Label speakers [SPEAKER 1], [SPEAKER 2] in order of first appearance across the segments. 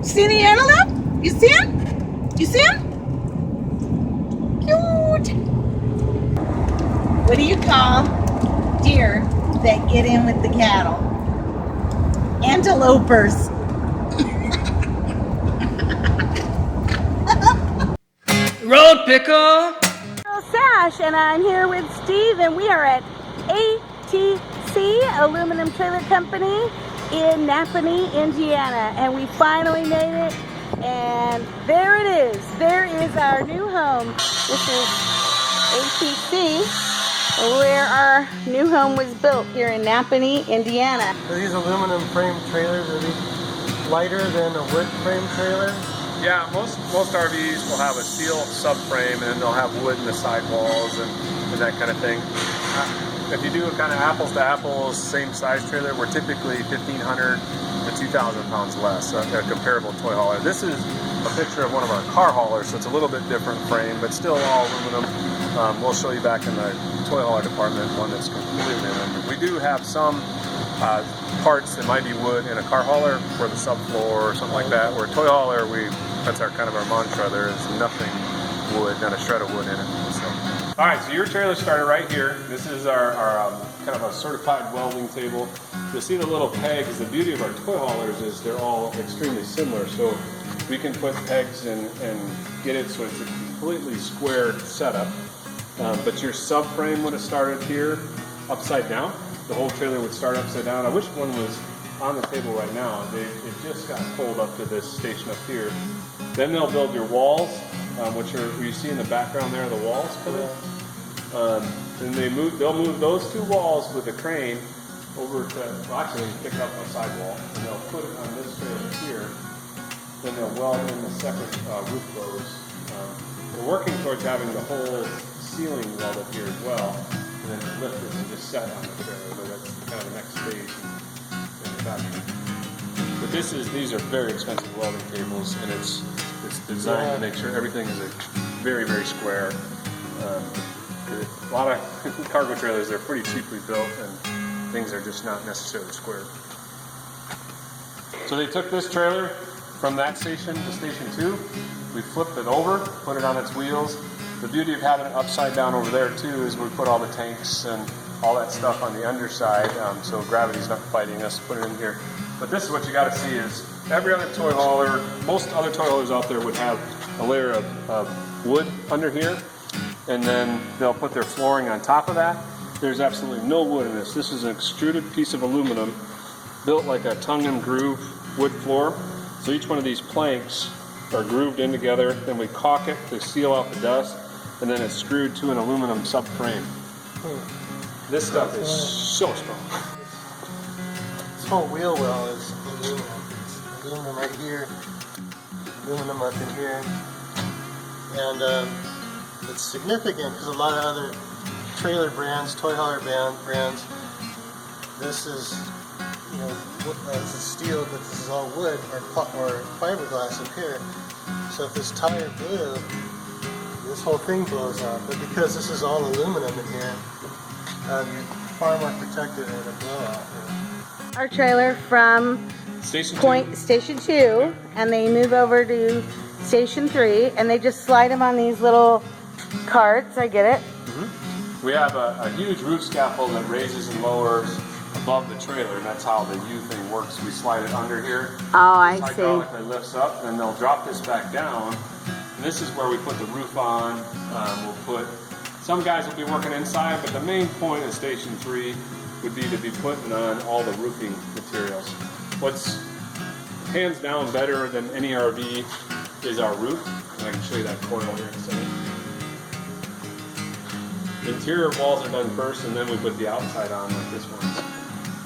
[SPEAKER 1] See the antelope? You see him? You see him? Cute. What do you call deer that get in with the cattle? Antelopers.
[SPEAKER 2] Road Pickle.
[SPEAKER 1] Sash, and I'm here with Steve, and we are at ATC Aluminum Trailer Company in Nappanee, Indiana, and we finally made it, and there it is. There is our new home. This is ATC, where our new home was built here in Nappanee, Indiana.
[SPEAKER 3] Are these aluminum frame trailers? Are these lighter than a wood frame trailer?
[SPEAKER 4] Yeah, most RVs will have a steel subframe, and then they'll have wood in the sidewalls and that kind of thing. If you do a kind of apples to apples, same size trailer, we're typically 1,500 to 2,000 pounds less, a comparable toy hauler. This is a picture of one of our car haulers, so it's a little bit different frame, but still all aluminum. We'll show you back in the toy hauler department one that's completely aluminum. We do have some parts that might be wood in a car hauler for the subfloor or something like that. Where a toy hauler, that's our kind of our mantra. There is nothing wood, not a shred of wood in it. So. All right, so your trailer started right here. This is our kind of a certified welding table. You'll see the little pegs. The beauty of our toy haulers is they're all extremely similar. So we can put pegs and get it so it's a completely square setup. But your subframe would have started here upside down. The whole trailer would start upside down. I wish one was on the table right now. It just got pulled up to this station up here. Then they'll build your walls, which you see in the background there, the walls coming. And they'll move those two walls with a crane over to, well, actually pick up a sidewall, and they'll put it on this trailer here. Then they'll weld in the second roof bows. We're working towards having the whole ceiling welded here as well. And then lift it and just set on the trailer, but that's kind of the next stage in the factory. But these are very expensive welding tables, and it's designed to make sure everything is very, very square. A lot of cargo trailers, they're pretty cheaply built, and things are just not necessarily square. So they took this trailer from that station to station 2. We flipped it over, put it on its wheels. The beauty of having it upside down over there too is we put all the tanks and all that stuff on the underside, so gravity's not fighting us. Put it in here. But this is what you got to see is every other toy hauler, most other toy haulers out there would have a layer of wood under here, and then they'll put their flooring on top of that. There's absolutely no wood in this. This is an extruded piece of aluminum built like a tongue and groove wood floor. So each one of these planks are grooved in together. Then we caulk it to seal out the dust. And then it's screwed to an aluminum subframe. This stuff is so strong.
[SPEAKER 3] This whole wheel well is aluminum. It's aluminum right here, aluminum up in here. And it's significant because a lot of other trailer brands, toy hauler brands, this is, it's a steel, but this is all wood or fiberglass up here. So if this tire blew, this whole thing blows up, but because this is all aluminum in here, you're far more protected in a blowout.
[SPEAKER 1] Our trailer from Station 2, and they move over to Station 3, and they just slide them on these little carts. I get it.
[SPEAKER 4] Mm-hmm. We have a huge roof scaffold that raises and lowers above the trailer, and that's how the U thing works. We slide it under here.
[SPEAKER 1] Oh, I see.
[SPEAKER 4] Hydraulically lifts up, and they'll drop this back down. And this is where we put the roof on. Some guys will be working inside, but the main point of Station 3 would be to be putting on all the roofing materials. What's hands down better than any RV is our roof, and I can show you that coil here in a second. Interior walls are done first, and then we put the outside on, like this one's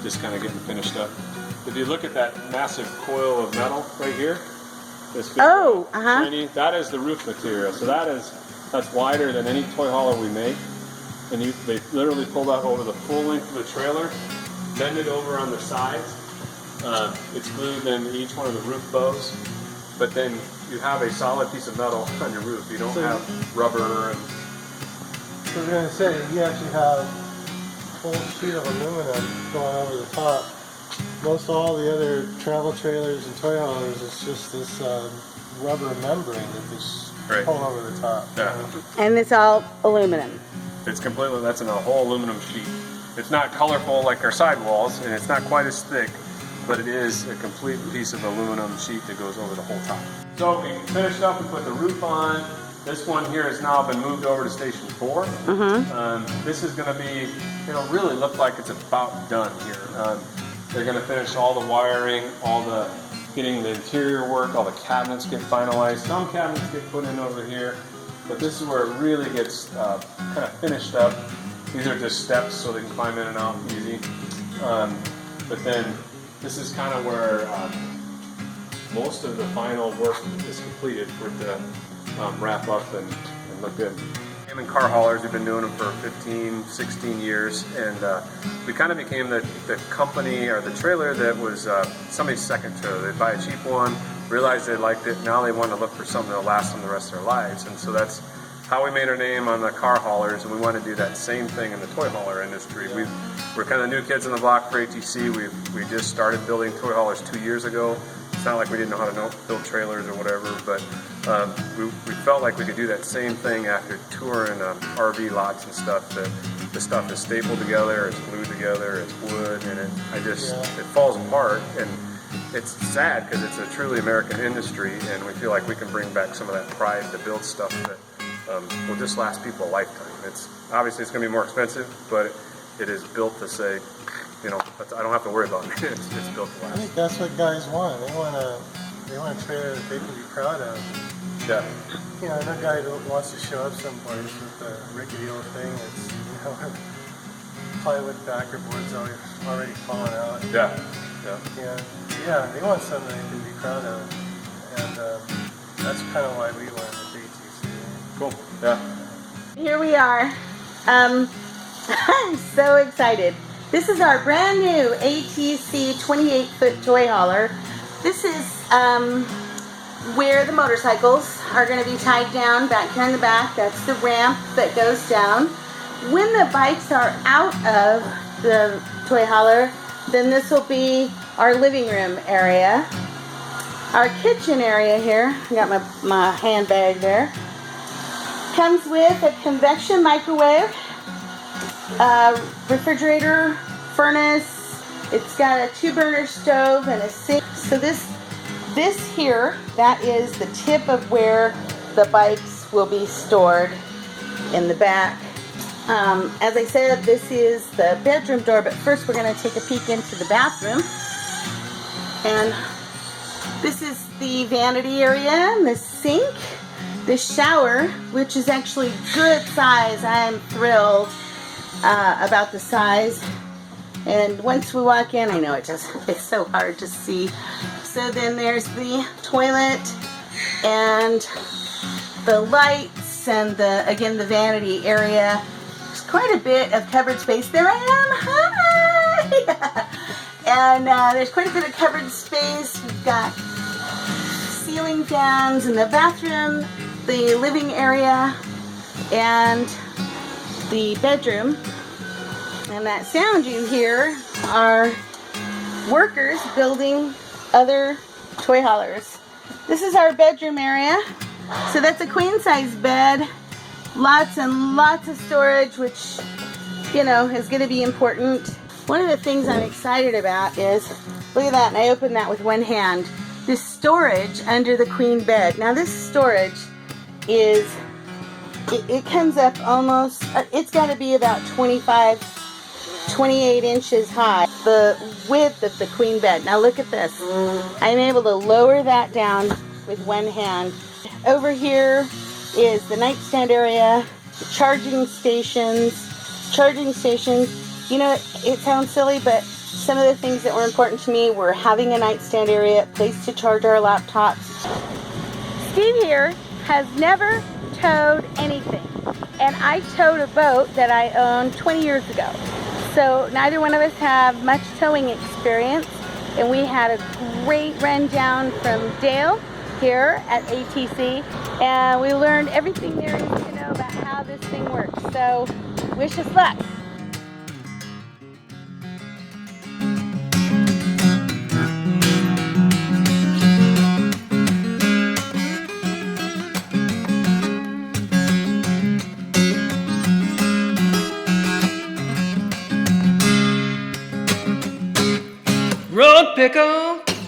[SPEAKER 4] just kind of getting finished up. If you look at that massive coil of metal right here, this big shiny, that is the roof material. So that's wider than any toy hauler we make. And they literally pull that over the full length of the trailer, bend it over on the sides. It's glued in each one of the roof bows, but then you have a solid piece of metal on your roof. You don't have rubber.
[SPEAKER 3] So I was going to say, you actually have a whole sheet of aluminum going over the top most all the other travel trailers and toy haulers, it's just this rubber membrane that they
[SPEAKER 4] Right.
[SPEAKER 3] pull over the top.
[SPEAKER 4] Yeah.
[SPEAKER 1] And it's all aluminum.
[SPEAKER 4] It's completely, that's in a whole aluminum sheet. It's not colorful like our sidewalls, and it's not quite as thick, but it is a complete piece of aluminum sheet that goes over the whole top. So we finished up and put the roof on. This one here has now been moved over to station 4. This is going to be, it'll really look like it's about done here. They're going to finish all the wiring, getting the interior work, all the cabinets get finalized. Some cabinets get put in over here, but this is where it really gets kind of finished up. These are just steps so they can climb in and out easy. But then this is kind of where most of the final work is completed for it to wrap up and look good. And car haulers, we've been doing them for 15, 16 years, and we kind of became the company or the trailer that was somebody's second trailer. They'd buy a cheap one, realized they liked it, now they want to look for something that'll last them the rest of their lives. And so that's how we made our name on the car haulers, and we want to do that same thing in the toy hauler industry. We're kind of new kids on the block for ATC. We just started building toy haulers 2 years ago. It's not like we didn't know how to build trailers or whatever, but we felt like we could do that same thing after touring RV lots and stuff. That the stuff is stapled together, it's glued together, it's wood, and it falls apart. And it's sad because it's a truly American industry, and we feel like we can bring back some of that pride to build stuff that will just last people a lifetime. Obviously it's going to be more expensive, but it is built to say, you know, I don't have to worry about it. It's built to last.
[SPEAKER 3] I think that's what guys want. They want a trailer that they can be proud of.
[SPEAKER 4] Yeah.
[SPEAKER 3] You know, no guy wants to show up someplace with a rickety old thing that's, you know, plywood backer boards already falling out.
[SPEAKER 4] Yeah.
[SPEAKER 3] Yeah, they want something they can be proud of. And that's kind of why we went with ATC.
[SPEAKER 4] Cool. Yeah.
[SPEAKER 1] Here we are. I'm so excited. This is our brand new ATC 28-foot toy hauler. This is where the motorcycles are going to be tied down back here in the back. That's the ramp that goes down. When the bikes are out of the toy hauler, then this will be our living room area. Our kitchen area here, I got my handbag there, comes with a convection microwave, refrigerator, furnace. It's got a 2-burner stove and a sink. So this here, that is the tip of where the bikes will be stored in the back. As I said, this is the bedroom door, but first we're going to take a peek into the bathroom. And this is the vanity area and the sink, the shower, which is actually good size. I am thrilled about the size. And once we walk in, I know it's so hard to see. So then there's the toilet and the lights and again the vanity area. There's quite a bit of covered space. There I am. Hi. And there's quite a bit of covered space. We've got ceiling fans in the bathroom, the living area, and the bedroom. And that sound you hear are workers building other toy haulers. This is our bedroom area. So that's a queen size bed. Lots and lots of storage, which, you know, is going to be important. One of the things I'm excited about is, look at that, and I opened that with one hand, this storage under the queen bed. Now this storage is, it comes up almost, it's got to be about 28 inches high, the width of the queen bed. Now look at this. I'm able to lower that down with one hand. Over here is the nightstand area, the charging stations. You know, it sounds silly, but some of the things that were important to me were having a nightstand area, a place to charge our laptops. Steve here has never towed anything, and I towed a boat that I owned 20 years ago. So neither one of us have much towing experience, and we had a great rundown from Dale here at ATC, and we learned everything there is to know about how this thing works. So wish us luck.
[SPEAKER 2] Road Pickle.